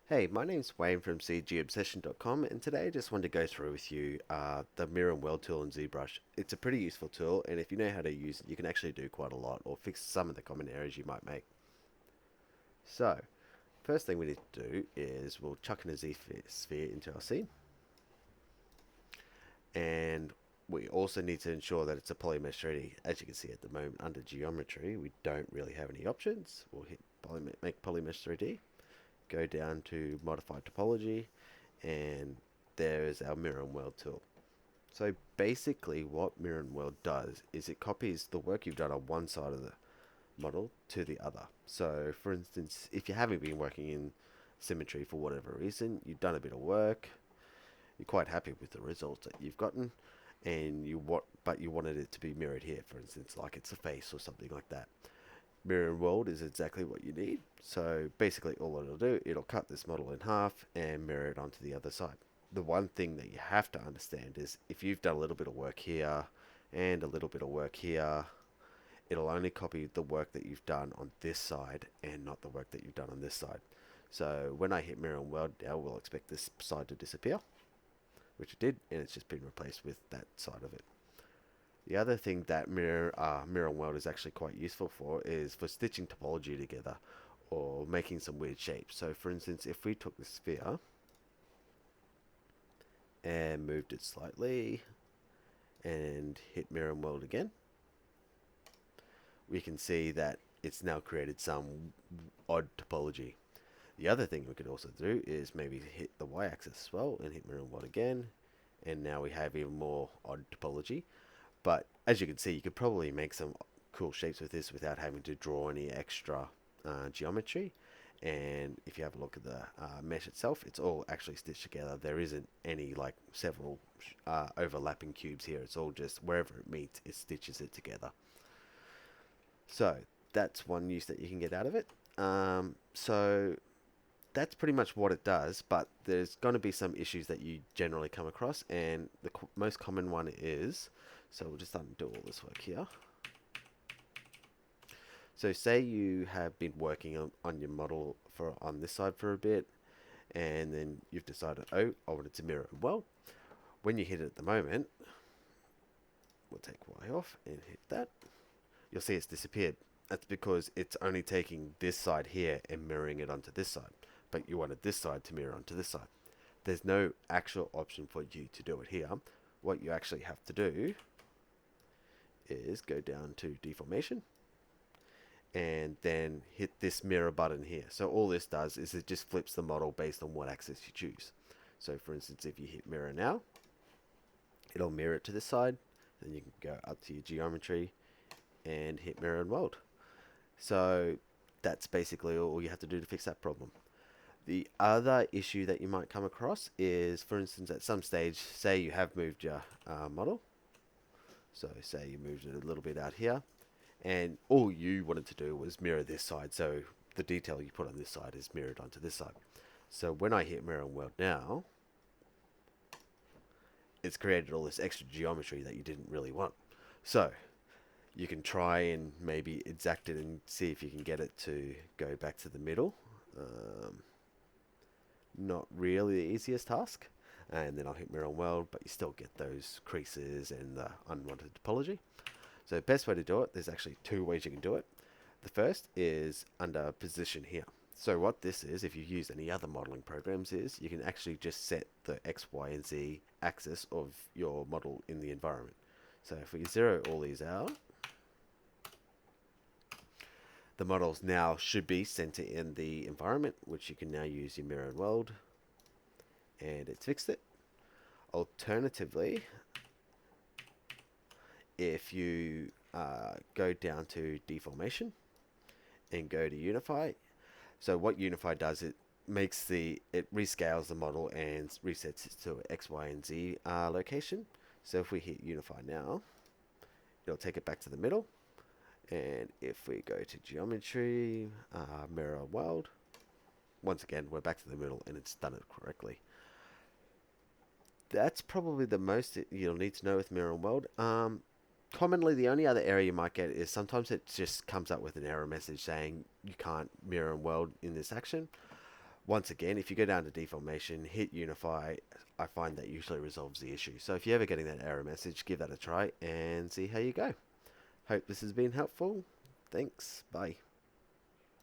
Hey, my name's Wayne from cgobsession.com, and today I just wanted to go through with you the Mirror and Weld tool in Zbrush. It's a pretty useful tool, and if you know how to use it, you can actually do quite a lot or fix some of the common errors you might make. So, first thing we need to do is we'll chuck in a Z-sphere into our scene, and we also need to ensure that it's a polymesh 3D. As you can see at the moment under geometry, we don't really have any options. We'll hit make polymesh 3D, go down to modify topology, and there is our Mirror and Weld tool. So basically what Mirror and Weld does is it copies the work you've done on one side of the model to the other. So for instance, if you haven't been working in symmetry for whatever reason, you've done a bit of work, you're quite happy with the results that you've gotten, and but you wanted it to be mirrored here, for instance, like it's a face or something like that. Mirror and Weld is exactly what you need. So basically all it'll do, it'll cut this model in half and mirror it onto the other side. The one thing that you have to understand is if you've done a little bit of work here and a little bit of work here, it'll only copy the work that you've done on this side and not the work that you've done on this side. So when I hit Mirror and Weld now, we'll expect this side to disappear, which it did, and it's just been replaced with that side of it. The other thing that Mirror and Weld is actually quite useful for is for stitching topology together or making some weird shapes. So for instance, if we took the sphere and moved it slightly and hit Mirror and Weld again, we can see that it's now created some odd topology. The other thing we could also do is maybe hit the y-axis as well and hit Mirror and Weld again, and now we have even more odd topology. But as you can see, you could probably make some cool shapes with this without having to draw any extra geometry. And if you have a look at the mesh itself, it's all actually stitched together. There isn't any like several overlapping cubes here. It's all just wherever it meets, it stitches it together. So that's one use that you can get out of it. So that's pretty much what it does, but there's going to be some issues that you generally come across, and the most common one is, so we'll just undo all this work here. So say you have been working on your model on this side for a bit, and then you've decided, oh, I want it to mirror and weld. When you hit it at the moment, we'll take Y off and hit that, you'll see it's disappeared. That's because it's only taking this side here and mirroring it onto this side, but you wanted this side to mirror onto this side. There's no actual option for you to do it here. What you actually have to do is go down to deformation and then hit this mirror button here. So all this does is it just flips the model based on what axis you choose. So for instance, if you hit mirror now, it'll mirror it to this side. Then you can go up to your geometry and hit Mirror and Weld. So that's basically all you have to do to fix that problem. The other issue that you might come across is, for instance, at some stage, say you have moved your model. So say you moved it a little bit out here, and all you wanted to do was mirror this side. So the detail you put on this side is mirrored onto this side. So when I hit Mirror and Weld now, it's created all this extra geometry that you didn't really want. So you can try and maybe exact it and see if you can get it to go back to the middle. Not really the easiest task. And then I'll hit Mirror and Weld, but you still get those creases and the unwanted topology. So the best way to do it, there's actually two ways you can do it. The first is under position here. So what this is, if you use any other modeling programs, is you can actually just set the X, Y, and Z axis of your model in the environment. So if we zero all these out, the models now should be center in the environment, which you can now use your Mirror and Weld, and it's fixed it. Alternatively, if you go down to deformation and go to unify, so what unify does, it rescales the model and resets it to X, Y, and Z location. So if we hit unify now, it'll take it back to the middle. And if we go to geometry, Mirror and Weld, once again, we're back to the middle and it's done it correctly. That's probably the most you'll need to know with Mirror and Weld. Commonly, the only other error you might get is sometimes it just comes up with an error message saying you can't mirror and weld in this action. Once again, if you go down to deformation, hit unify, I find that usually resolves the issue. So if you're ever getting that error message, give that a try and see how you go. Hope this has been helpful. Thanks. Bye.